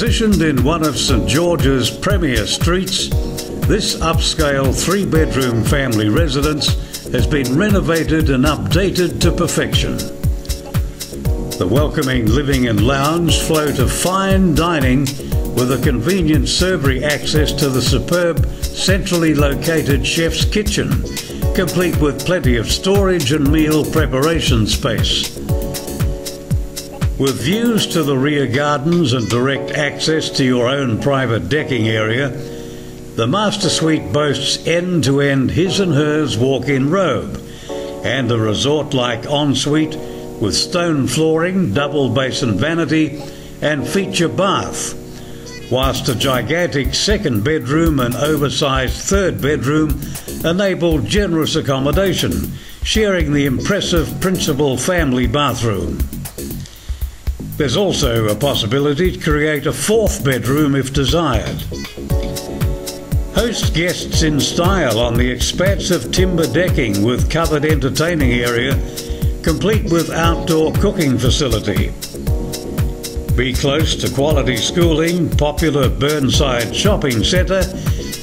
Positioned in one of St George's premier streets, this upscale three-bedroom family residence has been renovated and updated to perfection. The welcoming living and lounge flow to fine dining with a convenient servery access to the superb centrally located chef's kitchen, complete with plenty of storage and meal preparation space. With views to the rear gardens and direct access to your own private decking area, the master suite boasts end-to-end his and hers walk-in robe and a resort-like ensuite with stone flooring, double basin vanity and feature bath, whilst a gigantic second bedroom and oversized third bedroom enable generous accommodation, sharing the impressive principal family bathroom. There's also a possibility to create a fourth bedroom if desired. Host guests in style on the expansive timber decking with covered entertaining area, complete with outdoor cooking facility. Be close to quality schooling, popular Burnside shopping centre,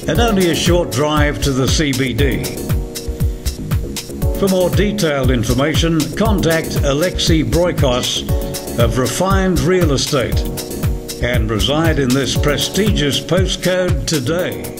and only a short drive to the CBD. For more detailed information, contact Alexi Broikos of Refined Real Estate and reside in this prestigious postcode today.